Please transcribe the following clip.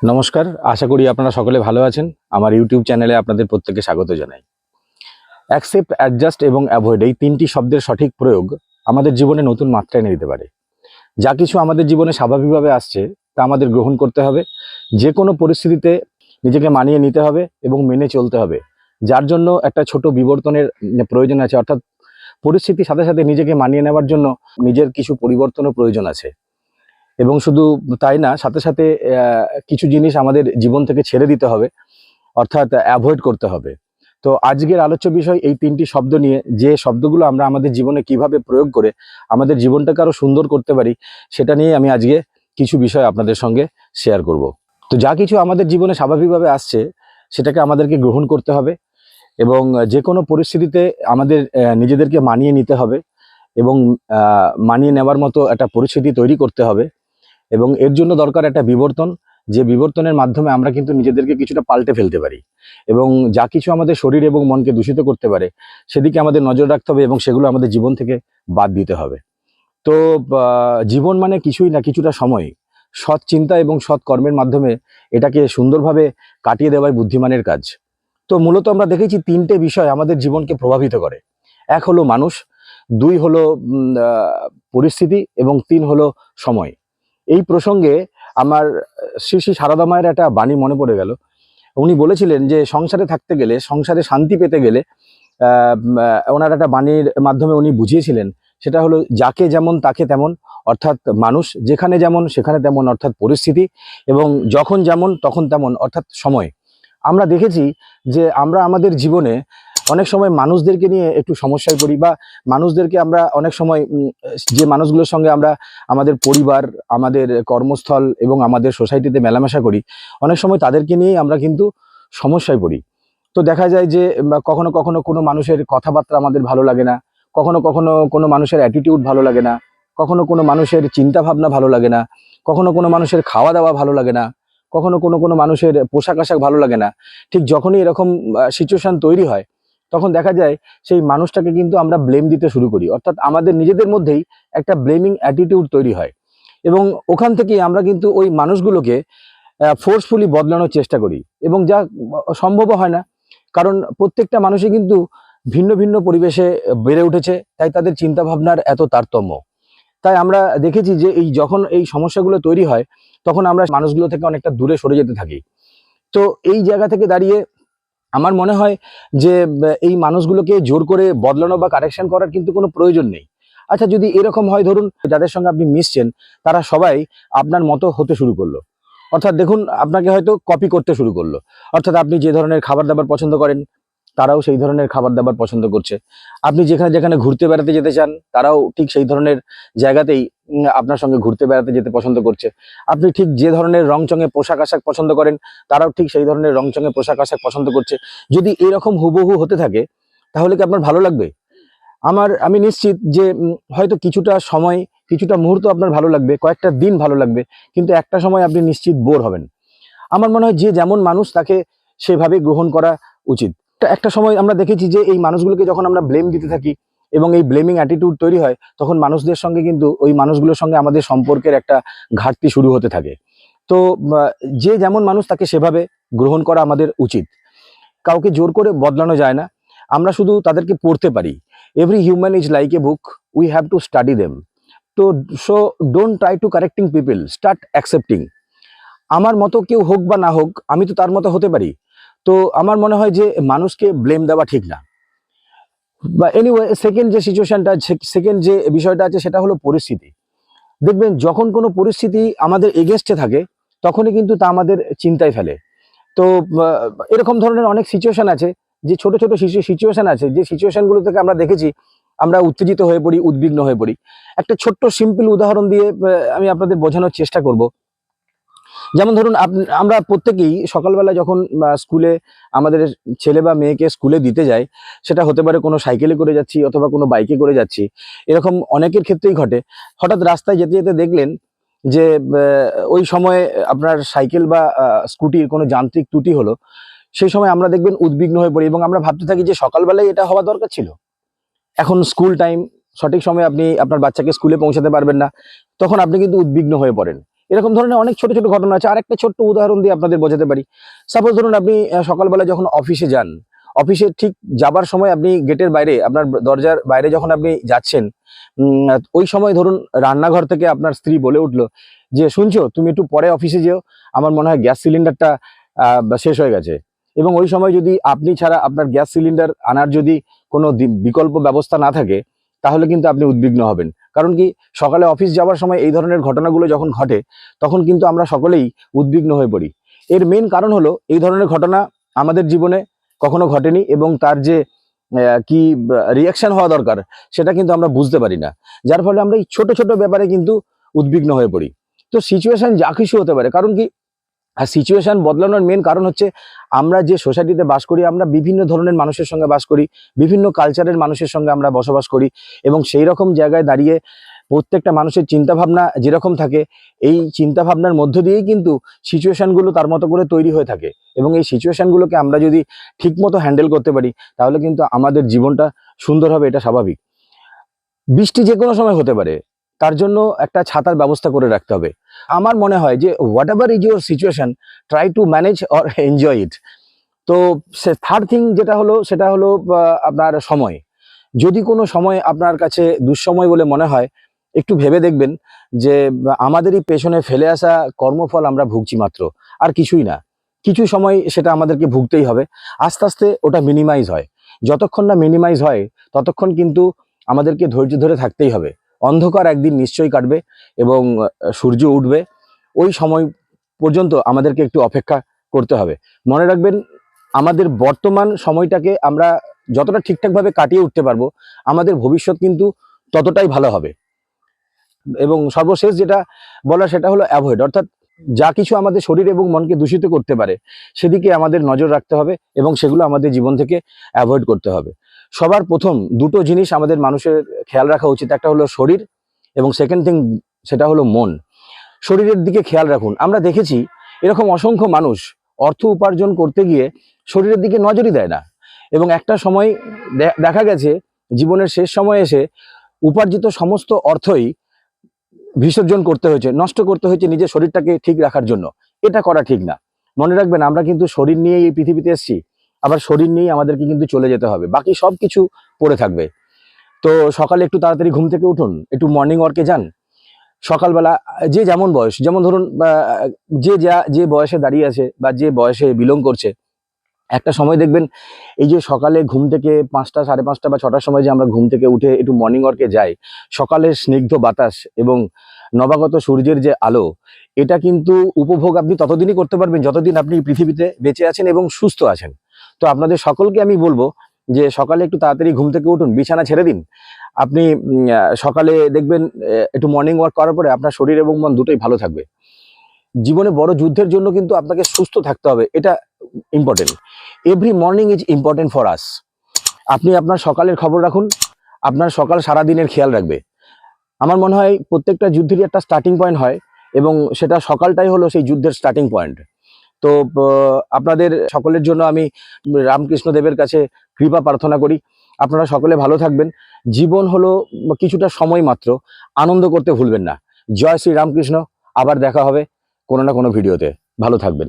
নমস্কার, আশা করি আপনারা সকলে ভালো আছেন। আমার ইউটিউব চ্যানেলে আপনাদের প্রত্যেককে স্বাগত জানাই। অ্যাকসেপ্ট, অ্যাডজাস্ট এবং অ্যাভয়েড এই তিনটি শব্দের সঠিক প্রয়োগ আমাদের জীবনে নতুন মাত্রা এনে দিতে পারে। যা কিছু আমাদের জীবনে স্বাভাবিকভাবে আসছে তা আমাদের গ্রহণ করতে হবে। যে কোনো পরিস্থিতিতে নিজেকে মানিয়ে নিতে হবে এবং মেনে চলতে হবে। যার জন্য একটা ছোট বিবর্তনের প্রয়োজন আছে, অর্থাৎ পরিস্থিতির সাথে সাথে নিজেকে মানিয়ে নেওয়ার জন্য নিজের কিছু পরিবর্তনও প্রয়োজন আছে। এবং শুধু তাই না, সাথে সাথে কিছু জিনিস আমাদের জীবন থেকে ছেড়ে দিতে হবে, অর্থাৎ অ্যাভয়েড করতে হবে। তো আজকের আলোচ্য বিষয় এই তিনটি শব্দ নিয়ে, যে শব্দগুলো আমরা আমাদের জীবনে কিভাবে প্রয়োগ করে আমাদের জীবনটাকে আরো সুন্দর করতে পারি, সেটা নিয়ে আমি আজকে কিছু বিষয় আপনাদের সঙ্গে শেয়ার করব। তো যা কিছু আমাদের জীবনে স্বাভাবিকভাবে আসছে সেটাকে আমাদেরকে গ্রহণ করতে হবে এবং যে কোনো পরিস্থিতিতে আমাদের নিজেদেরকে মানিয়ে নিতে হবে এবং মানিয়ে নেওয়ার মতো একটা পরিস্থিতি তৈরি করতে হবে। এবং এর জন্য দরকার একটা বিবর্তন, যে বিবর্তনের মাধ্যমে আমরা কিন্তু নিজেদেরকে কিছুটা পাল্টে ফেলতে পারি এবং যা কিছু আমাদের শরীর এবং মনকে দূষিত করতে পারে সেদিকে আমাদের নজর রাখতে হবে এবং সেগুলো আমাদের জীবন থেকে বাদ দিতে হবে। তো জীবন মানে কিছুই না, কিছুটা সময় সৎ চিন্তা এবং সৎ কর্মের মাধ্যমে এটাকে সুন্দরভাবে কাটিয়ে দেওয়াই বুদ্ধিমানের কাজ। তো মূলত আমরা দেখেছি তিনটে বিষয় আমাদের জীবনকে প্রভাবিত করে। এক হলো মানুষ, দুই হলো পরিস্থিতি এবং তিন হলো সময়। এই প্রসঙ্গে আমার শ্রী শ্রী সারদা মায়ের একটা বাণী মনে পড়ে গেল। উনি বলেছিলেন যে সংসারে থাকতে গেলে, সংসারে শান্তি পেতে গেলে ওনার একটা বাণীর মাধ্যমে উনি বুঝিয়েছিলেন, সেটা হলো যাকে যেমন তাকে তেমন, অর্থাৎ মানুষ যেখানে যেমন সেখানে তেমন, অর্থাৎ পরিস্থিতি, এবং যখন যেমন তখন তেমন, অর্থাৎ সময়। আমরা দেখেছি যে আমরা আমাদের জীবনে অনেক সময় মানুষদেরকে নিয়ে একটু সমস্যায় পড়ি, বা মানুষদেরকে আমরা অনেক সময় যে মানুষগুলোর সঙ্গে আমরা আমাদের পরিবার, আমাদের কর্মস্থল এবং আমাদের সোসাইটিতে মেলামেশা করি, অনেক সময় তাদেরকে নিয়েই আমরা কিন্তু সমস্যায় পড়ি। তো দেখা যায় যে কখনো কখনো কোনো মানুষের কথাবার্তা আমাদের ভালো লাগে না, কখনো কখনো কোনো মানুষের অ্যাটিটিউড ভালো লাগে না, কখনো কোনো মানুষের চিন্তা ভাবনা ভালো লাগে না, কখনো কোনো মানুষের খাওয়া দাওয়া ভালো লাগে না, কখনো কোনো মানুষের পোশাক আশাক ভালো লাগে না। ঠিক যখনই এরকম সিচুয়েশন তৈরি হয়, তখন দেখা যায় সেই মানুষটাকে কিন্তু আমরা ব্লেম দিতে শুরু করি, অর্থাৎ আমাদের নিজেদের মধ্যেই একটা ব্লেমিং অ্যাটিটিউড তৈরি হয় এবং ওখান থেকেই আমরা কিন্তু ওই মানুষগুলোকে ফোর্সফুলি বদলানোর চেষ্টা করি এবং যা সম্ভব হয় না। কারণ প্রত্যেকটা মানুষই কিন্তু ভিন্ন ভিন্ন পরিবেশে বেড়ে উঠেছে, তাই তাদের চিন্তা ভাবনার এত তারতম্য। তাই আমরা দেখেছি যে এই যখন এই সমস্যাগুলো তৈরি হয়, তখন আমরা মানুষগুলো থেকে অনেকটা দূরে সরে যেতে থাকি। তো এই জায়গা থেকে দাঁড়িয়ে আমার মনে হয় যে এই মানুষগুলোকে জোর করে বদলানো বা কারেকশন করার কিন্তু কোনো প্রয়োজন নেই। আচ্ছা, যদি এরকম হয়, ধরুন যাদের সঙ্গে আপনি মিশছেন তারা সবাই আপনার মতো হতে শুরু করলো, অর্থাৎ দেখুন আপনাকে হয়তো কপি করতে শুরু করলো, অর্থাৎ আপনি যে ধরনের খাবার দাবার পছন্দ করেন তারাও সেই ধরনের খাবার দাবার পছন্দ করছে। আপনি যেখানে যেখানে ঘুরতে বেড়াতে যেতে চান তারাও ঠিক সেই ধরনের জায়গাতেই আপনার সঙ্গে ঘুরতে বেড়াতে যেতে পছন্দ করছে। আপনি ঠিক যে ধরনের রংচঙে পোশাক আশাক পছন্দ করেন তারাও ঠিক সেই ধরনের রংচঙে পোশাক আশাক পছন্দ করছে। যদি এরকম হুবহু হতে থাকে তাহলে কি আপনার ভালো লাগবে? আমি নিশ্চিত যে হয়তো কিছুটা সময়, কিছুটা মুহূর্ত আপনার ভালো লাগবে, কয়েকটা দিন ভালো লাগবে, কিন্তু একটা সময় আপনি নিশ্চিত বোর হবেন। আমার মনে হয় যে যেমন মানুষ তাকে সেভাবে গ্রহণ করা উচিত। একটা সময় আমরা দেখেছি যে এই মানুষগুলোকে যখন আমরা ব্লেম দিতে থাকি এবং এই ব্লেমিং অ্যাটিটিউড তৈরি হয়, তখন মানুষদের সঙ্গে কিন্তু ওই মানুষগুলোর সঙ্গে আমাদের সম্পর্কের একটা ঘাটতি শুরু হতে থাকে। তো যে যেমন মানুষ তাকে সেভাবে গ্রহণ করা আমাদের উচিত। কাউকে জোর করে বদলানো যায় না, আমরা শুধু তাদেরকে পড়তে পারি। Every human is like a book, we have to study them. তো so don't try to correcting people, start accepting. আমার মতো কেউ হোক বা না হোক, আমি তো তার মতো হতে পারি। তো আমার মনে হয় যে মানুষকে ব্লেম দেওয়া ঠিক না। বা এনিওয়ে, সেকেন্ড যে সিচুয়েশনটা, সেকেন্ড যে বিষয়টা আছে সেটা হলো পরিস্থিতি। দেখবেন যখন কোনো পরিস্থিতি আমাদের এগেনস্টে থাকে তখনই কিন্তু তা আমাদের চিন্তায় ফেলে। তো এরকম ধরনের অনেক সিচুয়েশন আছে, যে ছোট ছোট সিচুয়েশন আছে, যে সিচুয়েশনগুলো থেকে আমরা দেখেছি আমরা উত্তেজিত হয়ে পড়ি, উদ্বিগ্ন হয়ে পড়ি। একটা ছোট্ট সিম্পল উদাহরণ দিয়ে আমি আপনাদের বোঝানোর চেষ্টা করব। যেমন ধরুন আমরা প্রত্যেকেই সকালবেলা যখন স্কুলে আমাদের ছেলে বা মেয়েকে স্কুলে দিতে যাই, সেটা হতে পারে কোনো সাইকেলে করে যাচ্ছি অথবা কোনো বাইকে করে যাচ্ছি, এরকম অনেকের ক্ষেত্রেই ঘটে। হঠাৎ রাস্তায় যেতে যেতে দেখলেন যে ওই সময় আপনার সাইকেল বা স্কুটির কোনো যান্ত্রিক ত্রুটি হলো। সেই সময় আমরা দেখবেন উদ্বিগ্ন হয়ে পড়ি এবং আমরা ভাবতে থাকি যে সকালবেলায় এটা হওয়া দরকার ছিল। এখন স্কুল টাইম, সঠিক সময়ে আপনি আপনার বাচ্চাকে স্কুলে পৌঁছাতে পারবেন না, তখন আপনি কিন্তু উদ্বিগ্ন হয়ে পড়েন। এরকম ধরনের অনেক ছোট ছোট ঘটনা আছে। আরেকটা ছোট্ট উদাহরণ দিয়ে আপনাদের বোঝাতে পারি। সাপোজ ধরুন আপনি সকালবেলা যখন অফিসে যান, অফিসে ঠিক যাবার সময় আপনি গেটের বাইরে, আপনার দরজার বাইরে যখন আপনি যাচ্ছেন, ওই সময় ধরুন রান্নাঘর থেকে আপনার স্ত্রী বলে উঠলো যে, শুনছো, তুমি একটু পরে অফিসে যেও, আমার মনে হয় গ্যাস সিলিন্ডারটা শেষ হয়ে গেছে। এবং ওই সময় যদি আপনি ছাড়া আপনার গ্যাস সিলিন্ডার আনার যদি কোনো বিকল্প ব্যবস্থা না থাকে, তাহলে কিন্তু আপনি উদ্বিগ্ন হবেন। কারণ কি, সকালে অফিস যাওয়ার সময় এই ধরনের ঘটনাগুলো যখন ঘটে, তখন কিন্তু আমরা সকলেই উদ্বিগ্ন হয়ে পড়ি। এর মেন কারণ হলো, এই ধরনের ঘটনা আমাদের জীবনে কখনো ঘটেনি, এবং তার যে কি রিয়াকশন হওয়া দরকার, সেটা কিন্তু আমরা বুঝতে পারি না। যার ফলে আমরা এই ছোট ছোট ব্যাপারে কিন্তু উদ্বিগ্ন হয়ে পড়ি। তো সিচুয়েশন যা কিছু হতে পারে, কারণ কি, আর সিচুয়েশন বদলানোর মেন কারণ হচ্ছে, আমরা যে সোসাইটিতে বাস করি, আমরা বিভিন্ন ধরনের মানুষের সঙ্গে বাস করি, বিভিন্ন কালচারের মানুষের সঙ্গে আমরা বসবাস করি, এবং সেই রকম জায়গায় দাঁড়িয়ে প্রত্যেকটা মানুষের চিন্তাভাবনা যেরকম থাকে, এই চিন্তাভাবনার মধ্য দিয়েই কিন্তু সিচুয়েশনগুলো তার মতো করে তৈরি হয়ে থাকে। এবং এই সিচুয়েশনগুলোকে আমরা যদি ঠিকমতো হ্যান্ডেল করতে পারি, তাহলে কিন্তু আমাদের জীবনটা সুন্দর হবে, এটা স্বাভাবিক। বৃষ্টি যে কোনো সময় হতে পারে, তার জন্য একটা ছাতার ব্যবস্থা করে রাখতে হবে। আমার মনে হয় যে what ever is your situation, try to manage or enjoy it. তো থার্ড থিং যেটা হলো, সেটা হলো আপনার সময়। যদি কোনো সময় আপনার কাছে দুঃসময় বলে মনে হয়, একটু ভেবে দেখবেন যে আমাদেরই পেছনে ফেলে আসা কর্মফল আমরা ভুগছি মাত্র, আর কিছুই না। কিছু সময় সেটা আমাদেরকে ভুগতেই হবে, আস্তে আস্তে ওটা মিনিমাইজ হয়। যতক্ষণ না মিনিমাইজ হয়, ততক্ষণ কিন্তু আমাদেরকে ধৈর্য ধরে থাকতেই হবে। অন্ধকার একদিন নিশ্চয়ই কাটবে, এবং সূর্য উঠবে। ওই সময় পর্যন্ত আমাদেরকে একটু অপেক্ষা করতে হবে। মনে রাখবেন, আমাদের বর্তমান সময়টাকে আমরা যতটা ঠিকঠাকভাবে কাটিয়ে উঠতে পারবো, আমাদের ভবিষ্যৎ কিন্তু ততটাই ভালো হবে। এবং সর্বশেষ যেটা বলা, সেটা হলো অ্যাভয়েড, অর্থাৎ যা কিছু আমাদের শরীর এবং মনকে দূষিত করতে পারে, সেদিকে আমাদের নজর রাখতে হবে, এবং সেগুলো আমাদের জীবন থেকে অ্যাভয়েড করতে হবে। সবার প্রথম দুটো জিনিস আমাদের মানুষের খেয়াল রাখা উচিত, একটা হলো শরীর, এবং সেকেন্ড থিং সেটা হলো মন। শরীরের দিকে খেয়াল রাখুন। আমরা দেখেছি এরকম অসংখ্য মানুষ অর্থ উপার্জন করতে গিয়ে শরীরের দিকে নজরই দেয় না, এবং একটা সময় দেখা গেছে জীবনের শেষ সময়ে এসে উপার্জিত সমস্ত অর্থই বিসর্জন করতে হয়েছে, নষ্ট করতে হয়েছে নিজের শরীরটাকে ঠিক রাখার জন্য। এটা করা ঠিক না। মনে রাখবেন, আমরা কিন্তু শরীর নিয়েই এই পৃথিবীতে এসেছি, আবার শরীর নিয়েই আমাদেরকে কিন্তু চলে যেতে হবে, বাকি সব কিছু পড়ে থাকবে। তো সকালে একটু তাড়াতাড়ি ঘুম থেকে উঠুন, একটু মর্নিং ওয়ার্কে যান। সকালবেলা যে যেমন বয়স, যেমন ধরুন যে বয়সে দাঁড়িয়ে আছে বা যে বয়সে বিলং করছে, একটা সময় দেখবেন, এই যে সকালে ঘুম থেকে 5টা, 5:30 বা 6টার সময় যে আমরা ঘুম থেকে উঠে একটু মর্নিং ওয়ার্কে যাই, সকালের স্নিগ্ধ বাতাস এবং নবাগত সূর্যের যে আলো, এটা কিন্তু উপভোগ আপনি ততদিনই করতে পারবেন যতদিন আপনি পৃথিবীতে বেঁচে আছেন এবং সুস্থ আছেন। তো আপনাদের সকলকে আমি বলবো যে সকালে একটু তাড়াতাড়ি ঘুম থেকে উঠুন, বিছানা ছেড়ে দিন। আপনি সকালে দেখবেন একটু মর্নিং ওয়াক করার পরে আপনার শরীর এবং মন দুটোই ভালো থাকবে। জীবনে বড় যুদ্ধের জন্য কিন্তু আপনাকে সুস্থ থাকতে হবে, এটা important. Every morning is important for us. আপনি আপনার সকালের খবর রাখুন, আপনার সকাল সারা দিনের খেয়াল রাখবে। আমার মনে হয় প্রত্যেকটা যুদ্ধেরই একটা স্টার্টিং পয়েন্ট হয়, এবং সেটা সকালটাই হলো সেই যুদ্ধের স্টার্টিং পয়েন্ট। তো আপনাদের সকলের জন্য আমি রামকৃষ্ণ দেবের কাছে কৃপা প্রার্থনা করি। আপনারা সকলে ভালো থাকবেন। জীবন হলো কিছুটা সময় মাত্র, আনন্দ করতে ভুলবেন না। জয় শ্রী রামকৃষ্ণ। আবার দেখা হবে কোনো না কোনো ভিডিওতে। ভালো থাকবেন।